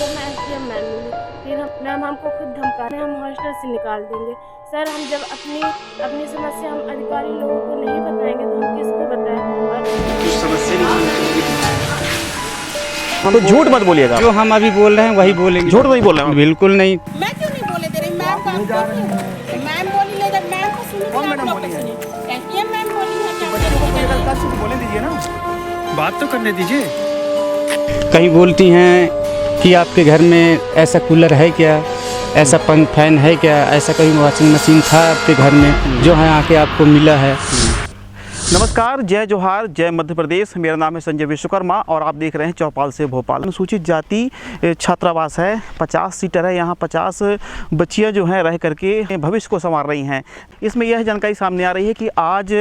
तो मैं SDM ma'am मिली, फिर मैम हमको खुद धमका रहे हैं हम हॉस्टल से निकाल देंगे। सर हम जब अपनी समस्या हम अधिकारी लोगों को नहीं बताएंगे तो हम किसको बताएं? तो झूठ मत बोलिएगा, जो हम अभी बोल रहे हैं वही बोलेंगे। झूठ नहीं बोल रहे हैं। बिल्कुल नहीं। मैं क्यों नहीं बोले दे रही? मैम का मैम बोली ले, जब मैम को सुनी तो आप लोग को सुनी। SDM मैम बोली है क्या? बोले दीजिए ना, बात तो करने दीजिए। कहीं बोलती हैं कि आपके घर में ऐसा कूलर है क्या, ऐसा फैन है क्या, ऐसा कहीं वॉशिंग मशीन था आपके घर में जो है आके आपको मिला है। नमस्कार, जय जोहार, जय मध्य प्रदेश। मेरा नाम है संजय विश्वकर्मा और आप देख रहे हैं चौपाल से भोपाल। अनुसूचित जाति छात्रावास है, 50 सीटर है। यहाँ 50 बच्चियाँ जो हैं रह करके भविष्य को संवार रही हैं। इसमें यह जानकारी सामने आ रही है कि आज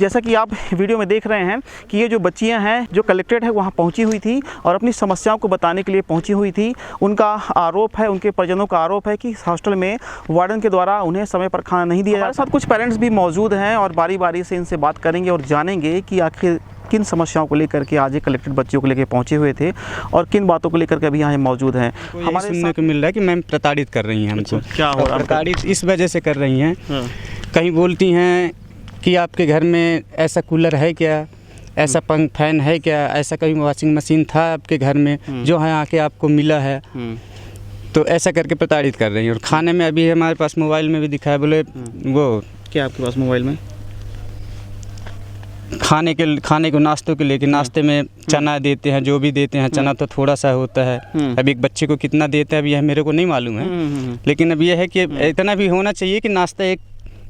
जैसा कि आप वीडियो में देख रहे हैं कि ये जो बच्चियाँ हैं जो कलेक्ट्रेट है वहाँ पहुँची हुई थी और अपनी समस्याओं को बताने के लिए पहुँची हुई थी। उनका आरोप है, उनके परिजनों का आरोप है कि हॉस्टल में वार्डन के द्वारा उन्हें समय पर खाना नहीं दिया। हमारे साथ कुछ पेरेंट्स भी मौजूद हैं और बारी बारी से इनसे बात करेंगे और जानेंगे कि आखिर किन समस्याओं को लेकर के आज कलेक्टेड बच्चों को लेकर पहुंचे हुए थे और किन बातों को लेकर के अभी यहाँ मौजूद हैं। हमारे सुनने को मिल रहा है कि मैम प्रताड़ित कर रही हैं हमको। क्या हो रहा है? प्रताड़ित इस वजह से कर रही हैं, कहीं बोलती हैं कि आपके घर में ऐसा कूलर है क्या, ऐसा फैन है क्या, ऐसा कहीं वॉशिंग मशीन था आपके घर में जो है आके आपको मिला है। तो ऐसा करके प्रताड़ित कर रही हैं। और खाने में अभी हमारे पास मोबाइल में भी दिखाया, बोले वो क्या आपके पास मोबाइल में खाने को नाश्तों के लेके नाश्ते में चना देते हैं, जो भी देते हैं चना तो थोड़ा सा होता है। अब एक बच्चे को कितना देते हैं अब यह मेरे को नहीं मालूम है, लेकिन अब यह है कि इतना भी होना चाहिए कि नाश्ता एक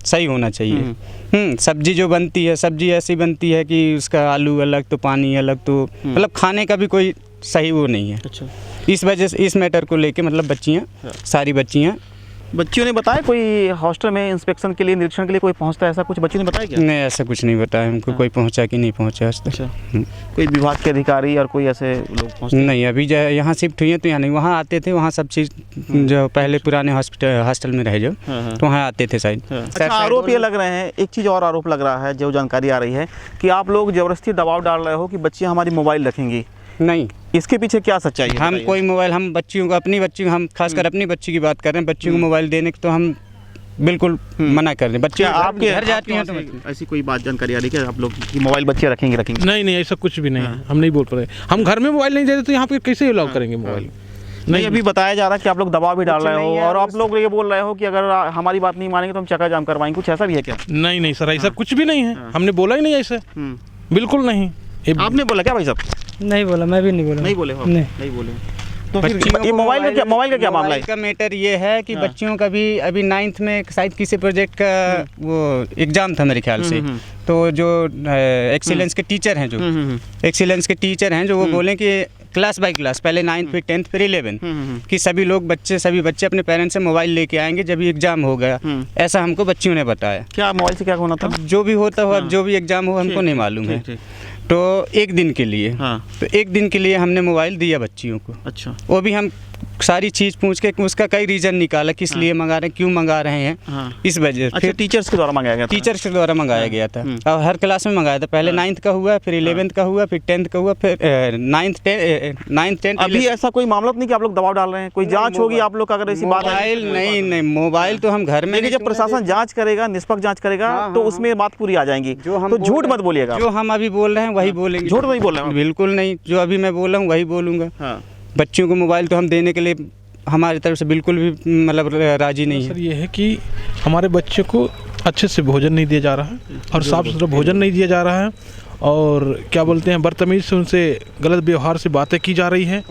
सही होना चाहिए। सब्जी जो बनती है, सब्जी ऐसी बनती है कि उसका आलू अलग तो पानी अलग, तो मतलब खाने का भी कोई सही वो नहीं है। अच्छा, इस वजह से इस मैटर को लेके मतलब सारी बच्चियों ने बताया कोई हॉस्टल में इंस्पेक्शन के लिए, निरीक्षण के लिए कोई पहुंचता है, ऐसा कुछ बच्चियों ने बताया क्या? नहीं, ऐसा कुछ नहीं बताया हमको। कोई पहुंचा कि नहीं पहुंचा आज तक। अच्छा, कोई विभाग के अधिकारी और कोई ऐसे लोग पहुंचते नहीं। अभी जो यहाँ शिफ्ट हुई है तो यहाँ नहीं, वहाँ आते थे, वहाँ सब चीज़ जो पहले पुराने हॉस्टल में रहे जो तो वहाँ आते थे शायद। अच्छा, आरोप ये लग रहे हैं, एक चीज़ और आरोप लग रहा है जो जानकारी आ रही है कि आप लोग ज़बरदस्ती दबाव डाल रहे हो कि बच्चियाँ हमारी मोबाइल रखेंगी। नहीं, इसके पीछे क्या सच्चाई है? हम कोई मोबाइल, हम बच्चियों को, अपनी बच्ची, हम खासकर अपनी बच्ची की बात कर रहे हैं। बच्चियों को मोबाइल देने को तो हम बिल्कुल मना कर रहे हैं। बच्चे आपके घर जाती हैं तो ऐसी कोई बात जानकारी आ रही है आप लोग की मोबाइल बच्चे रखेंगे? नहीं, ऐसा कुछ भी नहीं है। हम नहीं बोल रहे। हम घर में मोबाइल नहीं देते तो यहाँ पे कैसे अलाउ करेंगे मोबाइल? नहीं, अभी बताया जा रहा है कि आप लोग दबाव भी डाल रहे हो और आप लोग ये बोल रहे हो कि अगर हमारी बात नहीं मानेंगे तो हम चक्का जाम करवाएंगे। कुछ ऐसा भी है क्या? नहीं सर, ऐसा कुछ भी नहीं है। हमने बोला ही नहीं ऐसे, बिल्कुल नहीं। आपने बोला क्या भाई साहब? नहीं बोला, मैं भी नहीं बोला। नहीं बोले हो? नहीं बोले। तो फिर बच्चियों ये मोबाइल का क्या मामला है? का मैटर ये है कि बच्चियों का भी अभी 9th में शायद किसी प्रोजेक्ट का वो एग्जाम था मेरे ख्याल से। तो जो एक्सीलेंस के टीचर हैं, जो वो बोलें कि क्लास बाय क्लास, पहले 9th फिर 10th फिर 11 कि सभी बच्चे अपने पेरेंट्स से मोबाइल लेके आएंगे जब एग्जाम हो गया। ऐसा हमको बच्चियों ने बताया। क्या मोबाइल से क्या होना था? जो भी होता हो, अब जो भी एग्जाम हो हमको नहीं मालूम है। तो एक दिन के लिए तो एक दिन के लिए हमने मोबाइल दिया बच्चियों को। अच्छा, वो भी हम सारी चीज़ पूछ के उसका कई रीज़न निकाला, किस लिए मंगा रहे हैं, क्यों मंगा रहे हैं, इस वजह से। फिर टीचर्स के द्वारा मंगाया गया था? टीचर्स के द्वारा मंगाया गया था और हर क्लास में मंगाया था। पहले 9th का हुआ, फिर 11th का हुआ, फिर 10th का हुआ, फिर 9th 10th। अभी ऐसा कोई मामला नहीं कि आप लोग दबाव डाल रहे हैं? कोई जांच होगी आप लोग अगर ऐसी बात? नहीं, मोबाइल तो हम घर में, लेकिन जब प्रशासन जांच करेगा, निष्पक्ष जांच करेगा तो उसमें बात पूरी आ जाएंगी। तो झूठ मत बोलिएगा। जो हम अभी बोल रहे हैं वही बोलेंगे। झूठ नहीं बोल रहे हैं? बिल्कुल नहीं, जो अभी मैं बोल रहा हूँ वही बोलूँगा। बच्चियों को मोबाइल तो हम देने के लिए हमारी तरफ से बिल्कुल भी मतलब राजी नहीं है। सर ये है कि हमारे बच्चे को अच्छे से भोजन नहीं दिया जा रहा है और साफ़ सुथरा भोजन नहीं दिया जा रहा है और क्या बोलते हैं, बदतमीज़ से उनसे गलत व्यवहार से बातें की जा रही हैं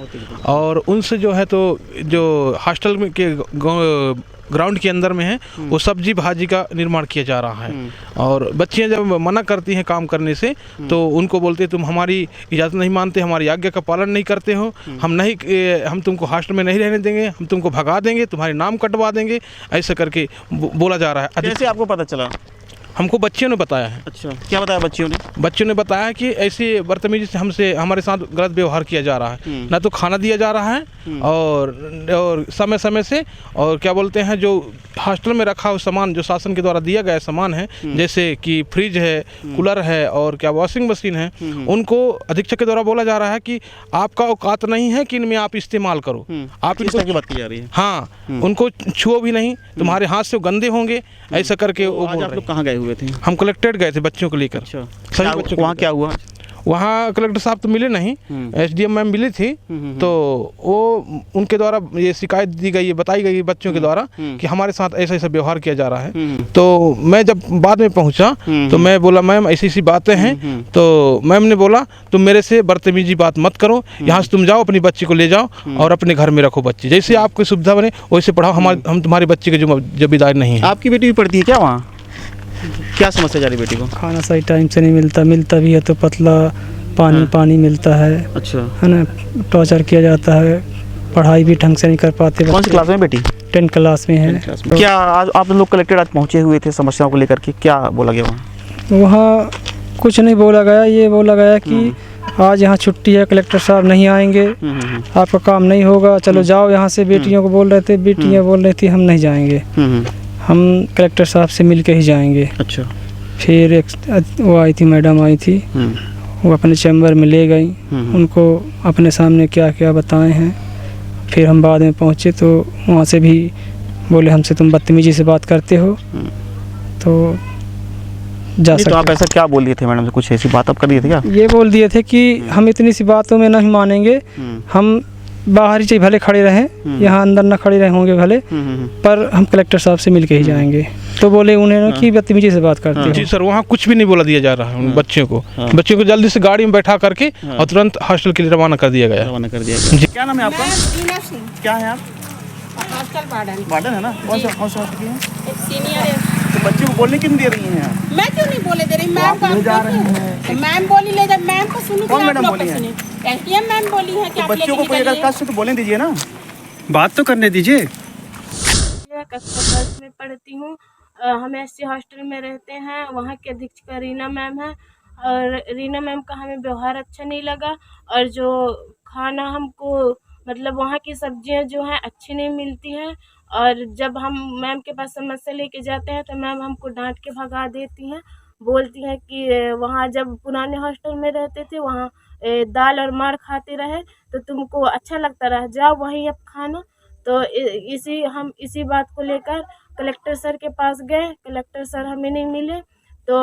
और उनसे जो है तो जो हॉस्टल में के ग्राउंड के अंदर में है वो सब्जी भाजी का निर्माण किया जा रहा है। और बच्चियां जब मना करती हैं काम करने से तो उनको बोलते हैं तुम हमारी इजाज़त नहीं मानते, हमारी आज्ञा का पालन नहीं करते हो, हम तुमको हॉस्टल में नहीं रहने देंगे, हम तुमको भगा देंगे, तुम्हारे नाम कटवा देंगे, ऐसे करके बोला जा रहा है। कैसे आपको पता चला? हमको बच्चियों ने बताया है। अच्छा, क्या बताया बच्चियों ने? बच्चों ने बताया कि ऐसे बदतमीजी से हमसे हमारे साथ गलत व्यवहार किया जा रहा है, ना तो खाना दिया जा रहा है और समय समय से, और क्या बोलते हैं जो हॉस्टल में रखा हुआ सामान जो शासन के द्वारा दिया गया सामान है, जैसे कि फ्रिज है, कूलर है और क्या वॉशिंग मशीन है, उनको अधीक्षक के द्वारा बोला जा रहा है कि आपका औकात नहीं है कि इनमें आप इस्तेमाल करो। आप इस तरह की बात की जा रही है? हाँ, उनको छुओ भी नहीं, तुम्हारे हाथ से गंदे होंगे, ऐसा करके वो आज आप लोग कहाँ गए हुए थे? हम कलेक्ट्रेट गए थे बच्चों को लेकर। अच्छा, सभी बच्चों को वहाँ क्या हुआ? वहाँ कलेक्टर साहब तो मिले नहीं, एसडीएम मैम मिली थी, तो वो उनके द्वारा ये शिकायत दी गई, बताई गई बच्चों के द्वारा कि हमारे साथ ऐसा ऐसा व्यवहार किया जा रहा है। तो मैं जब बाद में पहुँचा तो मैं बोला मैम ऐसी ऐसी बातें हैं, तो मैम ने बोला तुम मेरे से बदतमीजी बात मत करो, यहाँ से तुम जाओ अपनी बच्ची को ले जाओ और अपने घर में रखो बच्ची, जैसे आपकी सुविधा बने वैसे पढ़ाओ, हम तुम्हारे बच्चे के जिम्मेदारी नहीं है। आपकी बेटी भी पढ़ती है क्या वहाँ? क्या समस्या जा रही बेटी को? खाना सही टाइम से नहीं मिलता भी है तो पतला पानी मिलता है। अच्छा, है ना, टॉर्चर किया जाता है, पढ़ाई भी ढंग से नहीं कर पाते। कौन सी क्लास में बेटी? 10 क्लास में है। क्या आज आप लोग कलेक्टेड आज पहुँचे हुए थे समस्याओं को लेकर के, क्या बोला गया वहाँ? वहाँ कुछ नहीं बोला गया, ये बोला गया कि आज यहाँ छुट्टी है, कलेक्टर साहब नहीं आएंगे, आपका काम नहीं होगा, चलो जाओ यहाँ से। बेटियों को बोल रहे थे, बेटियाँ बोल रही थी हम नहीं जाएंगे, हम कलेक्टर साहब से मिल के ही जाएंगे। अच्छा, फिर एक वो आई थी, मैडम आई थी, वो अपने चैम्बर में ले गई, उनको अपने सामने क्या क्या बताए हैं। फिर हम बाद में पहुँचे तो वहाँ से भी बोले हमसे तुम बदतमीजी से बात करते हो, तो जा सकते। तो आप ऐसा क्या बोल दिए थे मैडम से? कुछ ऐसी बात आप कर दिए थे क्या? ये बोल दिए थे कि हम इतनी सी बातों में नहीं मानेंगे, हम बाहर ही चाहिए भले खड़े रहें, यहाँ अंदर ना खड़े रहे होंगे भले, पर हम कलेक्टर साहब से मिल के ही जाएंगे। तो बोले उन्हें कि बदतमीजी से बात करते हैं। जी सर, वहाँ कुछ भी नहीं बोला दिया जा रहा है उन बच्चों को जल्दी से गाड़ी में बैठा करके और तुरंत हॉस्टल के लिए रवाना कर दिया गया। रवाना कर दिया गया। क्या नाम है आपका? रीना सिंह, क्या है आप? Hostel warden. वार्डन है ना? कौन सा हॉस्टल की है? एक सीनियर है। तो बच्चे को बोलने क्यों नहीं दे रही हैं आप? मैं क्यों नहीं बोले दे रही? मैम को मैम बोली ले जा, मैम को सुनी। कौन मैडम बोली है? एसडीएम मैम बोली है कि आप बच्चों को कोई अगर कष्ट तो बोलने दीजिए ना, बात तो करने दीजिए। मैं कक्षा 10 में पढ़ती हूँ, हम एससी हॉस्टल में रहते हैं। वहाँ की अधीक्षिका रीना मैम है और रीना मैम का हमें व्यवहार अच्छा नहीं लगा, और जो खाना हमको मतलब वहाँ की सब्जियाँ जो हैं अच्छी नहीं मिलती हैं, और जब हम मैम के पास समस्या लेके जाते हैं तो मैम हमको डांट के भगा देती हैं, बोलती हैं कि वहाँ जब पुराने हॉस्टल में रहते थे वहाँ दाल और मार खाते रहे तो तुमको अच्छा लगता रहा, जाओ वहीं अब खाना। तो इसी बात को लेकर कलेक्टर सर के पास गए, कलेक्टर सर हमें नहीं मिले, तो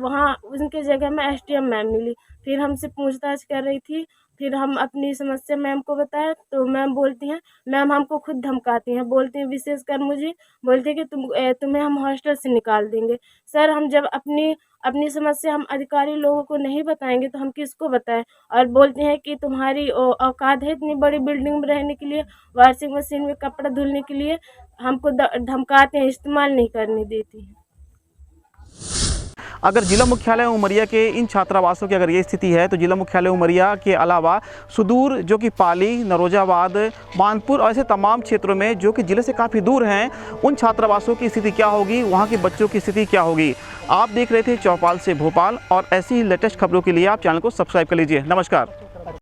वहाँ उनके जगह में एसडीएम मैम मिली। फिर हमसे पूछताछ कर रही थी, फिर हम अपनी समस्या मैम को बताया तो मैम बोलती हैं, मैम हमको खुद धमकाती हैं, बोलती हैं विशेषकर मुझे बोलती हैं कि तुम्हें हम हॉस्टल से निकाल देंगे। सर, हम जब अपनी समस्या हम अधिकारी लोगों को नहीं बताएंगे तो हम किसको बताएं? और बोलते हैं कि तुम्हारी औकात है इतनी बड़ी बिल्डिंग में रहने के लिए, वॉशिंग मशीन में कपड़ा धुलने के लिए, हमको धमकाते हैं, इस्तेमाल नहीं करने देती हैं। अगर जिला मुख्यालय उमरिया के इन छात्रावासों की अगर ये स्थिति है तो जिला मुख्यालय उमरिया के अलावा सुदूर जो कि पाली, नरोजाबाद, मानपुर और ऐसे तमाम क्षेत्रों में जो कि जिले से काफ़ी दूर हैं, उन छात्रावासों की स्थिति क्या होगी, वहाँ के बच्चों की स्थिति क्या होगी। आप देख रहे थे चौपाल से भोपाल, और ऐसी ही लेटेस्ट खबरों के लिए आप चैनल को सब्सक्राइब कर लीजिए। नमस्कार।